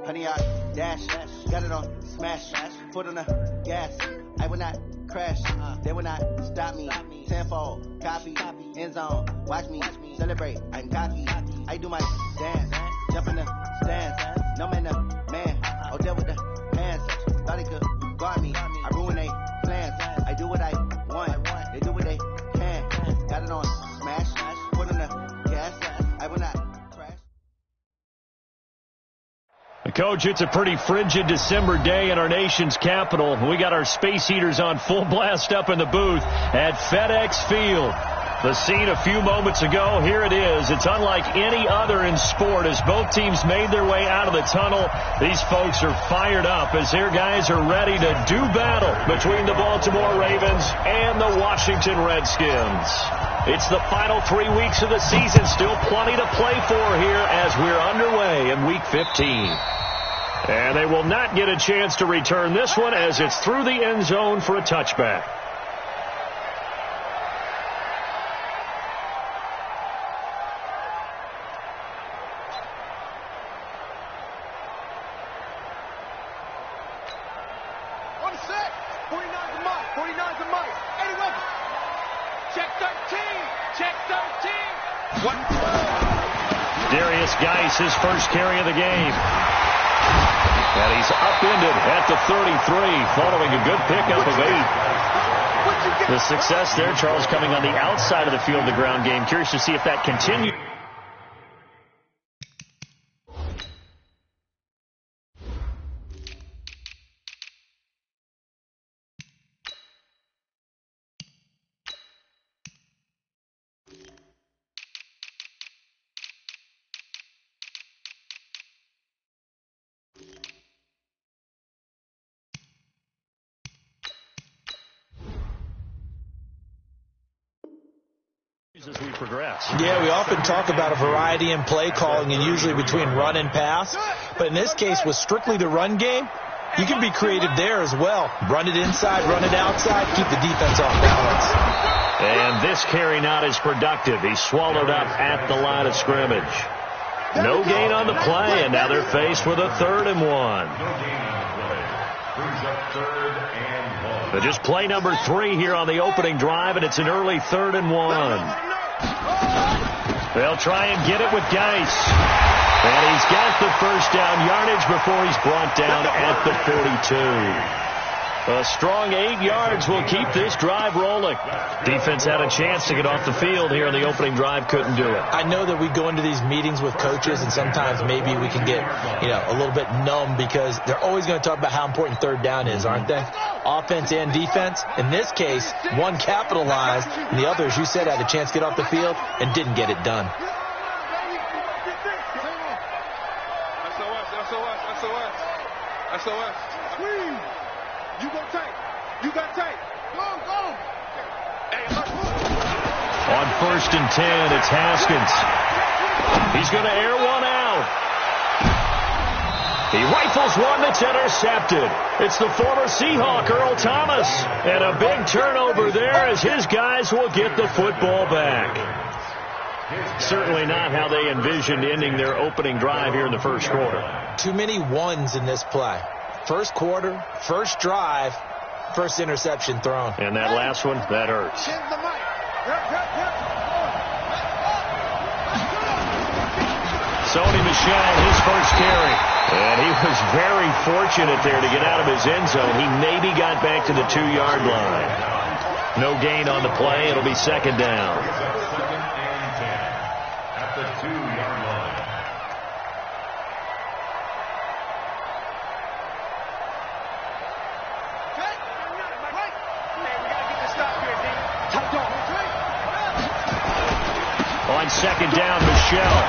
honey, I dash, got it on smash, foot on the gas. I will not crash, they will not stop me. Tenfold, copy, end zone, watch me celebrate. I'm cocky, I do my dance, jump in the stands, no man, the man. Oh, deal with the hands, thought he could guard me. I ruin they plans, I do what I want, they do what they can. Got it on smash, foot on the gas. I will not. Coach, it's a pretty frigid December day in our nation's capital. We got our space heaters on full blast up in the booth at FedEx Field. The scene a few moments ago, here it is. It's unlike any other in sport as both teams made their way out of the tunnel. These folks are fired up as their guys are ready to do battle between the Baltimore Ravens and the Washington Redskins. It's the final 3 weeks of the season. Still plenty to play for here as we're underway in Week 15. And they will not get a chance to return this one as it's through the end zone for a touchback. On the set, 49's a Mike, 49's a Mike, Eddie Weber. Check 13, check 13. What? Darius Geis, his first carry of the game. And he's upended at the 33, following a good pickup of 8. The success there, Charles, coming on the outside of the field, the ground game. Curious to see if that continues. As we progress. Yeah, we often talk about a variety in play calling and usually between run and pass. But in this case, with strictly the run game, you can be creative there as well. Run it inside, run it outside, keep the defense off balance. And this carry not as productive. He's swallowed up at the line of scrimmage. No gain on the play, and now they're faced with a 3rd and 1. But just play number 3 here on the opening drive, and it's an early 3rd and 1. They'll try and get it with Geis. And he's got the first down yardage before he's brought down at the 42. A strong 8 yards will keep this drive rolling. Defense had a chance to get off the field here in the opening drive, couldn't do it. I know that we go into these meetings with coaches, and sometimes maybe we can get, a little bit numb because they're always going to talk about how important 3rd down is, aren't they? Offense and defense. In this case, one capitalized, and the other, as you said, had a chance to get off the field and didn't get it done. SOS. You go tight. You got tight. Go. On 1st and 10, it's Haskins. He's going to air one out. He rifles one that's intercepted. It's the former Seahawk, Earl Thomas. And a big turnover there as his guys will get the football back. Certainly not how they envisioned ending their opening drive here in the first quarter. Too many ones in this play. First quarter, first drive, first interception thrown. And that last one, that hurts. Sony Michel, his first carry. And he was very fortunate there to get out of his end zone. He maybe got back to the 2-yard line. No gain on the play. It'll be 2nd down. At the 2-yard line. On 2nd down, Michel.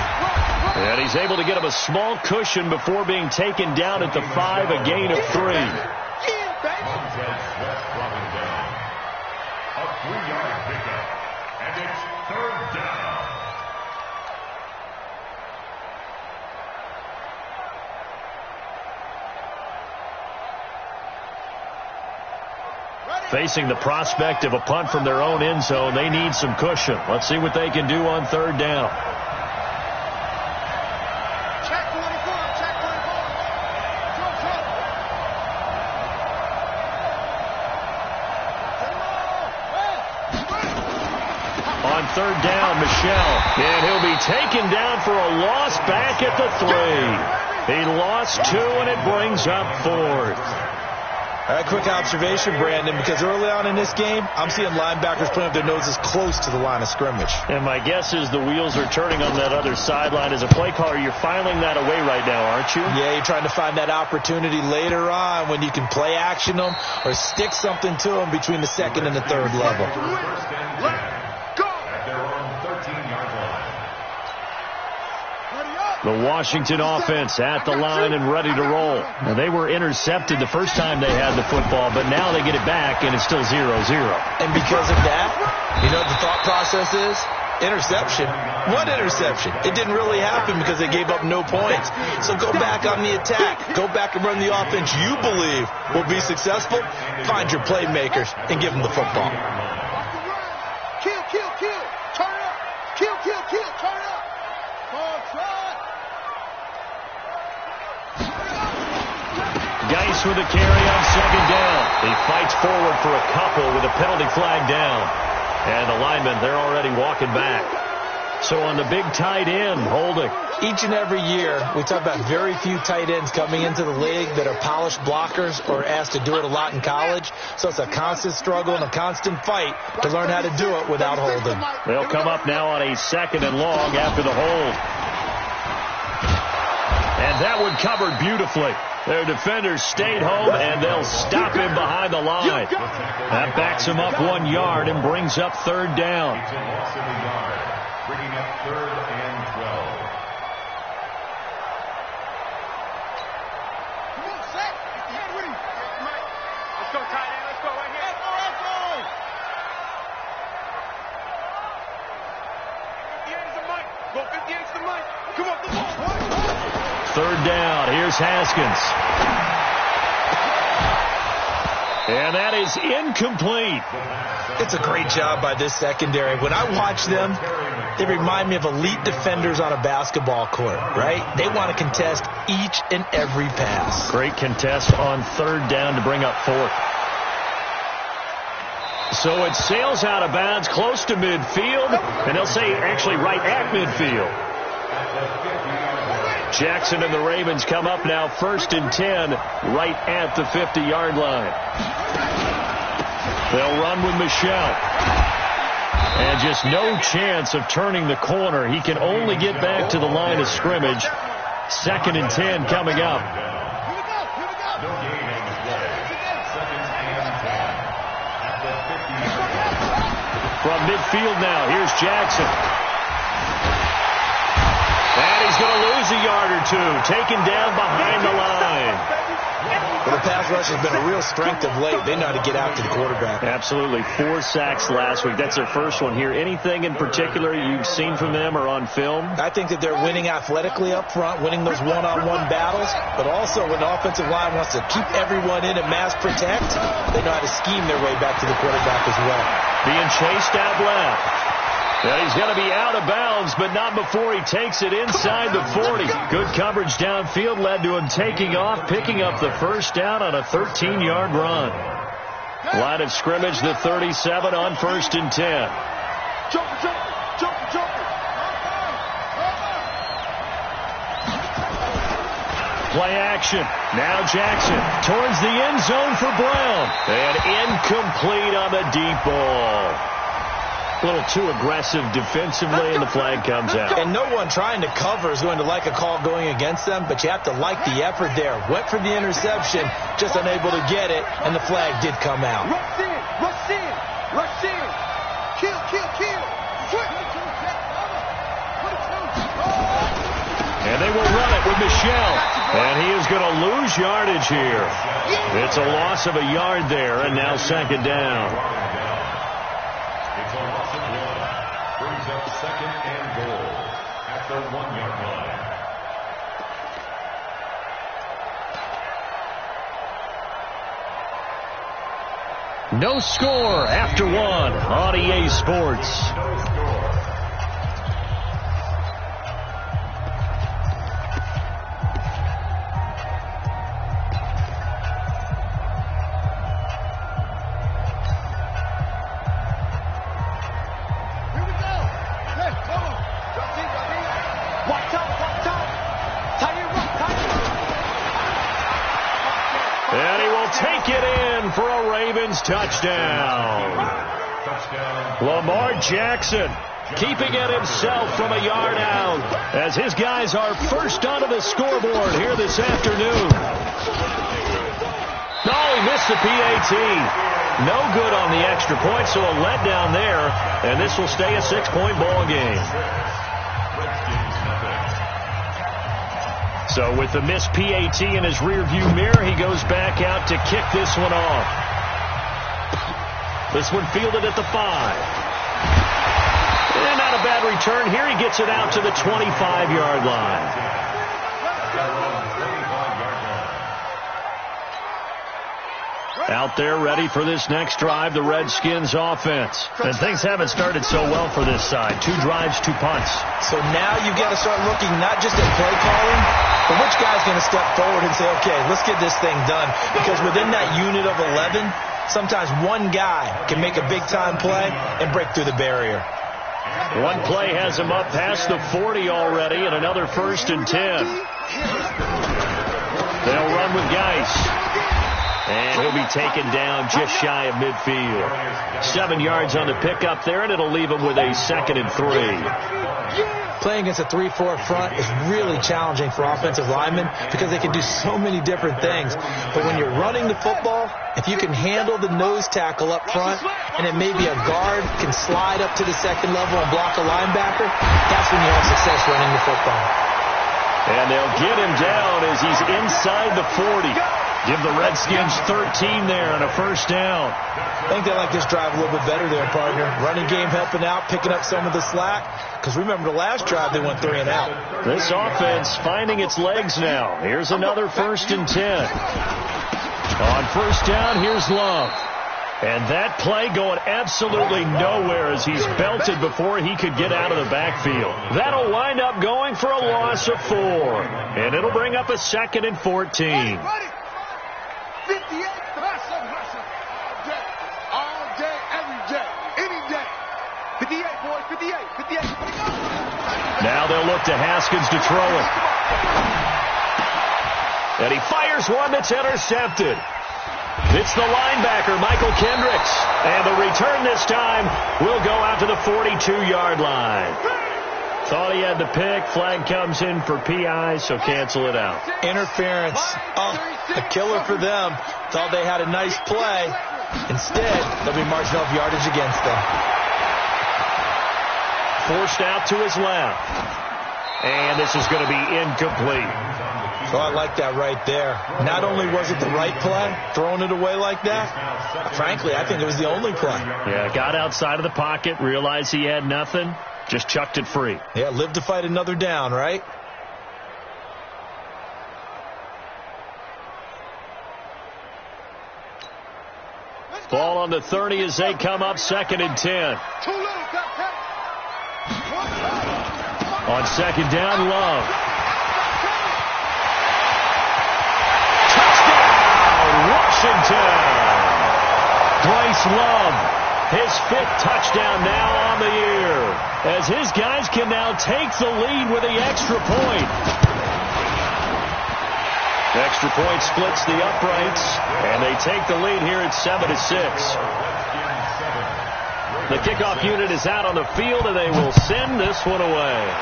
And he's able to get him a small cushion before being taken down at the 5, a gain of 3. A 3-yard pickup. And it's 3rd down. Facing the prospect of a punt from their own end zone, they need some cushion. Let's see what they can do on 3rd down. On third down, Michel. And he'll be taken down for a loss back at the 3. He lost 2, and it brings up 4th. All right, quick observation, Brandon, because early on in this game, I'm seeing linebackers putting up their noses close to the line of scrimmage. And my guess is the wheels are turning on that other sideline. As a play caller, you're filing that away right now, aren't you? Yeah, you're trying to find that opportunity later on when you can play action them or stick something to them between the second and the third level. The Washington offense at the line and ready to roll. Now, they were intercepted the first time they had the football, but now they get it back, and it's still 0-0. And because of that, you know what the thought process is? Interception. What interception? It didn't really happen because they gave up no points. So go back on the attack. Go back and run the offense you believe will be successful. Find your playmakers and give them the football. Kill, kill, kill. Turn up. Kill, kill, kill. Turn up. Geis with a carry on second down. He fights forward for a couple with a penalty flag down. And the linemen, they're already walking back. So on the big tight end, holding. Each and every year, we talk about very few tight ends coming into the league that are polished blockers or asked to do it a lot in college. So it's a constant struggle and a constant fight to learn how to do it without holding. They'll come up now on a 2nd and long after the hold. And that one covered beautifully. Their defenders stayed home, and they'll stop him behind the line. That backs him up 1 yard and brings up third down. Bringing up 3rd and 12. Come on, Zach. Get the head with him. Let's go, tight end. Let's go right here. Let's go. Go 58 to the mic. Come on, come on. Third down. Here's Haskins. And that is incomplete. It's a great job by this secondary. When I watch them, they remind me of elite defenders on a basketball court, right? They want to contest each and every pass. Great contest on third down to bring up 4th. So it sails out of bounds close to midfield, and they'll say actually right at midfield. Jackson and the Ravens come up now 1st and 10 right at the 50-yard line. They'll run with Michel. And just no chance of turning the corner. He can only get back to the line of scrimmage. 2nd and 10 coming up. From midfield now, here's Jackson. And he's going to lose a yard or two. Taken down behind the line. Well, the pass rush has been a real strength of late. They know how to get out to the quarterback. Absolutely. 4 sacks last week. That's their first one here. Anything in particular you've seen from them or on film? I think that they're winning athletically up front, winning those one-on-one battles, but also when the offensive line wants to keep everyone in and mass protect, they know how to scheme their way back to the quarterback as well. Being chased out left. And he's going to be out of bounds, but not before he takes it inside the 40. Good coverage downfield led to him taking off, picking up the first down on a 13-yard run. Line of scrimmage, the 37 on 1st and 10. Play action. Now Jackson towards the end zone for Brown. And incomplete on the deep ball. A little too aggressive defensively, and the flag comes out. And no one trying to cover is going to like a call going against them, but you have to like the effort there. Went for the interception, just unable to get it, and the flag did come out. Rush in, rush in, rush in. Kill, kill, kill. And they will run it with Michel. And he is going to lose yardage here. It's a loss of a yard there, and now 2nd down. It's a loss of 1. Brings up 2nd and goal at the 1-yard line. No score after 1 on EA Sports. No score. Here we go. take it in for a Ravens touchdown. Lamar Jackson keeping it himself from a yard out as his guys are first onto the scoreboard here this afternoon. No, he missed the PAT. No good on the extra point, so a letdown there, and this will stay a 6-point ball game. So with the missed PAT in his rearview mirror, he goes back out to kick this one off. This one fielded at the 5. And not a bad return here. He gets it out to the 25-yard line. Out there ready for this next drive, the Redskins offense. And things haven't started so well for this side. 2 drives, 2 punts. So now you've got to start looking not just at play calling, but which guy's going to step forward and say, okay, let's get this thing done. Because within that unit of 11, sometimes one guy can make a big-time play and break through the barrier. One play has him up past the 40 already, and another 1st and 10. They'll run with Geis. And he'll be taken down just shy of midfield. 7 yards on the pickup there, and it'll leave him with a 2nd and 3. Playing against a 3-4 front is really challenging for offensive linemen because they can do so many different things. But when you're running the football, if you can handle the nose tackle up front, and it may be a guard can slide up to the 2nd level and block a linebacker, that's when you have success running the football. And they'll get him down as he's inside the 40. Give the Redskins 13 there and a 1st down. I think they like this drive a little bit better there, partner. Running game helping out, picking up some of the slack. Because remember the last drive, they went 3 and out. This offense finding its legs now. Here's another 1st and 10. On 1st down, here's Love. And that play going absolutely nowhere as he's belted before he could get out of the backfield. That'll wind up going for a loss of 4. And it'll bring up a 2nd and 14. 58, hustle. All day, every day, any day. 58, boys, 58. Now they'll look to Haskins to throw it. And he fires one that's intercepted. It's the linebacker, Michael Kendricks. And the return this time will go out to the 42-yard line. Thought he had the pick. Flag comes in for PI, so cancel it out. Interference. Oh, a killer for them. Thought they had a nice play. Instead, they'll be marching off yardage against them. Forced out to his left. And this is going to be incomplete. So I like that right there. Not only was it the right play, throwing it away like that, frankly, I think it was the only play. Yeah, got outside of the pocket, realized he had nothing, just chucked it free. Yeah, live to fight another down, right? Ball on the 30 as they come up, 2nd and 10. On 2nd down, Love. Touchdown, Washington. Bryce Love, his 5th touchdown now on the year, as his guys can now take the lead with the extra point. Extra point splits the uprights, and they take the lead here at 7-6. The kickoff unit is out on the field, and they will send this one away.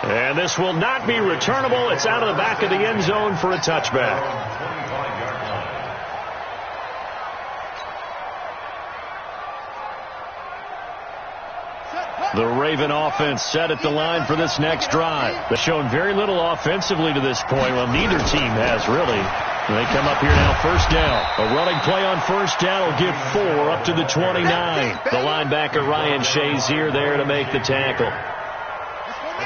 And this will not be returnable. It's out of the back of the end zone for a touchback. The Raven offense set at the line for this next drive. They've shown very little offensively to this point. Well, neither team has, really. They come up here now, 1st down. A running play on 1st down will give 4 up to the 29. The linebacker, Ryan Shazier, there to make the tackle.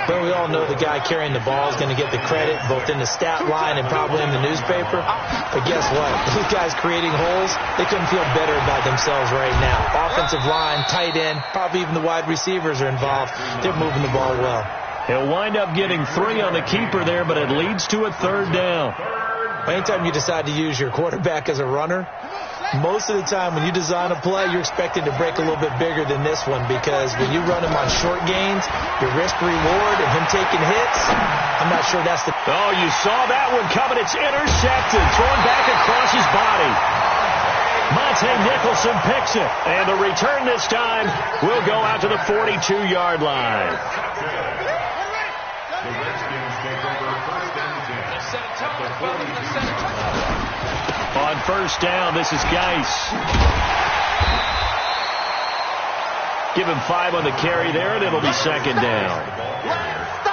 But we all know the guy carrying the ball is going to get the credit, both in the stat line and probably in the newspaper. But guess what? These guys creating holes, they couldn't feel better about themselves right now. Offensive line, tight end, probably even the wide receivers are involved. They're moving the ball well. He'll wind up getting 3 on the keeper there, but it leads to a 3rd down. Anytime you decide to use your quarterback as a runner, most of the time when you design a play, you're expected to break a little bit bigger than this one, because when you run him on short gains, your risk-reward and him taking hits, I'm not sure that's the... Oh, you saw that one coming. It's intercepted. Thrown back across his body. Monte Nicholson picks it. And the return this time will go out to the 42-yard line. The Redskins take over first and 10. On first down, this is Geis. Give him 5 on the carry there, and it'll be second down.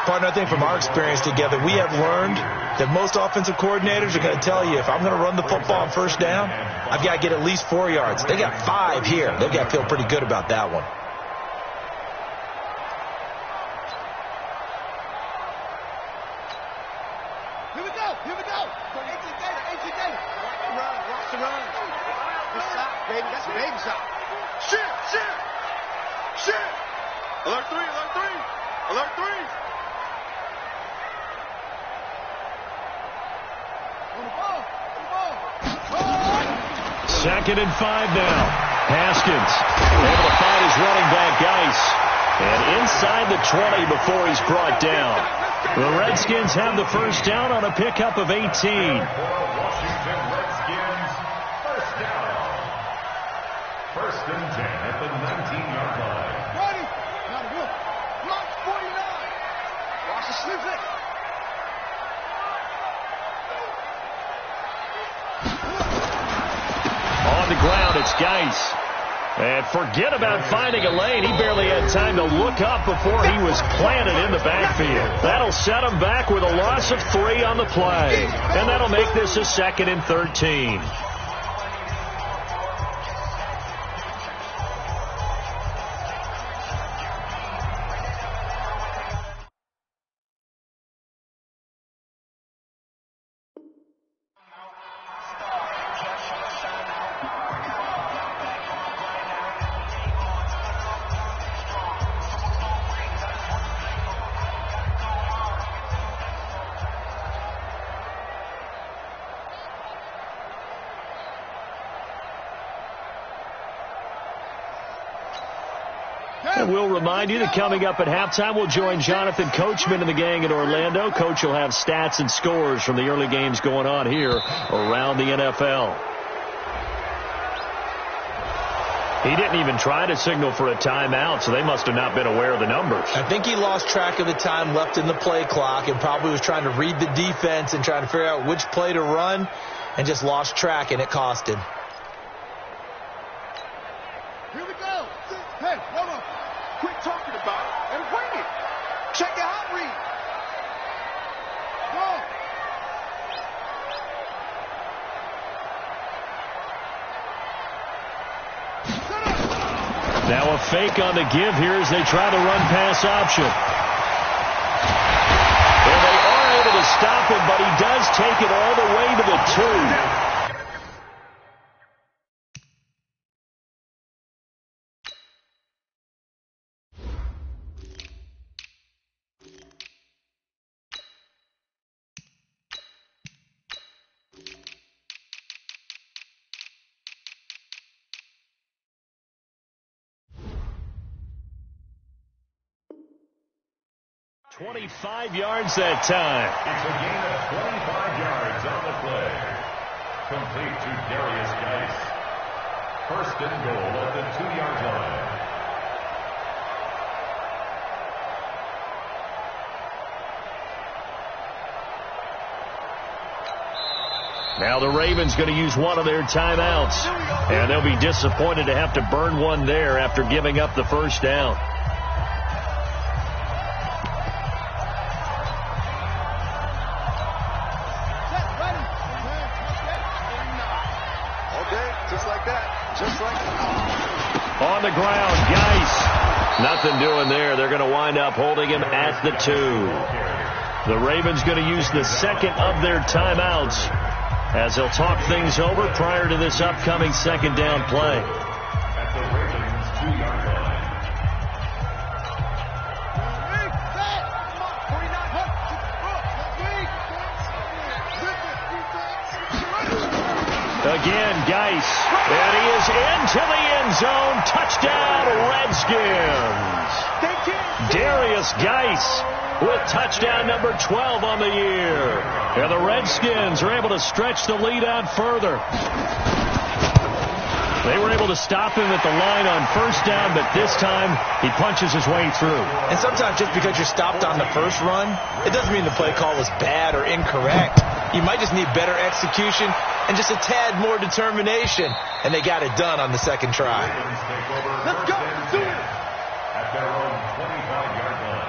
Partner, I think from our experience together, we have learned that most offensive coordinators are going to tell you, if I'm going to run the football on first down, I've got to get at least 4 yards. They got 5 here. They've got to feel pretty good about that one. Here we go. Here we go. A.J. Data. Run. Watch the run. Good shot, baby. That's a baby shot. Shit. Alert 3. Alert 3. On the ball. Second and 5 now. Haskins able to find his running back, Geis. And inside the 20 before he's brought down. The Redskins have the first down on a pickup of 18. Washington Redskins, first down. First and 10 at the 19-yard line. Ready. Not a good. March 49. Watch the slip. On the ground, it's Geis. And forget about finding a lane. He barely had time to look up before he was planted in the backfield. That'll set him back with a loss of 3 on the play. And that'll make this a second and 13. And we'll remind you that coming up at halftime, we'll join Jonathan Coachman and the gang in Orlando. Coach will have stats and scores from the early games going on here around the NFL. He didn't even try to signal for a timeout, so they must have not been aware of the numbers. I think he lost track of the time left in the play clock and probably was trying to read the defense and trying to figure out which play to run and just lost track, and it cost him. Here we go. Hey, hold on. Quit talking about it and bring it. Check your hot read. Go. Now a fake on the give here as they try to run pass option. And they are able to stop him, but he does take it all the way to the 2. 25 yards that time. It's a gain of 25 yards on the play. Complete to Darius Geis. First and goal at the 2-yard line. Now the Ravens going to use one of their timeouts. And they'll be disappointed to have to burn one there after giving up the first down. On the ground, Geis. Nothing doing there. They're going to wind up holding him at the 2. The Ravens going to use the second of their timeouts as they'll talk things over prior to this upcoming second down play. At the Ravens 2-yard line. Again, Geis. And he is into the end zone. Touchdown, Redskins. Darius Geis with touchdown number 12 on the year. And the Redskins are able to stretch the lead out further. They were able to stop him at the line on first down, but this time he punches his way through. And sometimes just because you're stopped on the first run, it doesn't mean the play call was bad or incorrect. You might just need better execution and just a tad more determination, and they got it done on the second try. Let's go. Do it. At their own 25-yard line.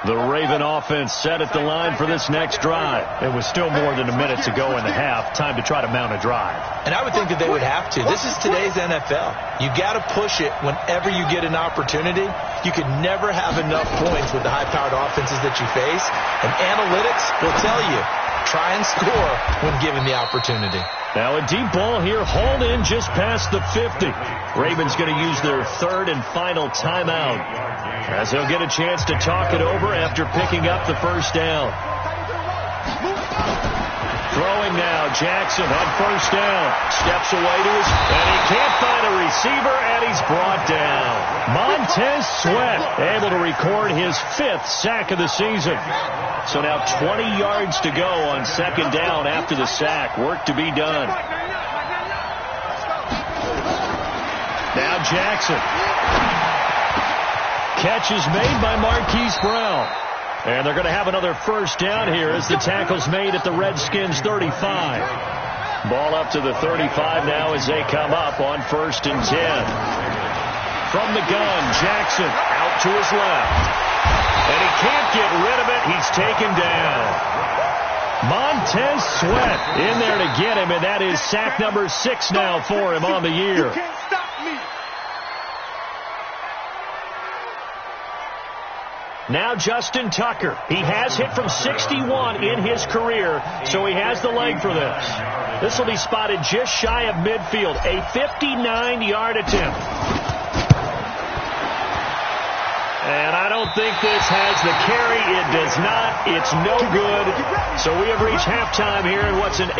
The Raven offense set at the line for this next drive. It was still more than a minute to go in the half. Time to try to mount a drive. And I would think that they would have to. This is today's NFL. You got to push it whenever you get an opportunity. You can never have enough points with the high-powered offenses that you face. And analytics will tell you, try and score when given the opportunity. Now a deep ball here, hauled in just past the 50. Ravens going to use their third and final timeout, as they'll get a chance to talk it over after picking up the first down. Throwing now, Jackson on first down. Steps away to his, and he can't find a receiver, and he's brought down. Montez Sweat able to record his 5th sack of the season. So now 20 yards to go on second down after the sack. Work to be done. Now Jackson. Catch is made by Marquise Brown. And they're going to have another first down here as the tackle's made at the Redskins 35. Ball up to the 35 now as they come up on 1st and 10. From the gun, Jackson out to his left. And he can't get rid of it. He's taken down. Montez Sweat in there to get him, and that is sack number 6 now for him on the year. You can't stop me. Now Justin Tucker. He has hit from 61 in his career, so he has the leg for this. This will be spotted just shy of midfield. A 59-yard attempt. And I don't think this has the carry. It does not. It's no good. So we have reached halftime here in what's an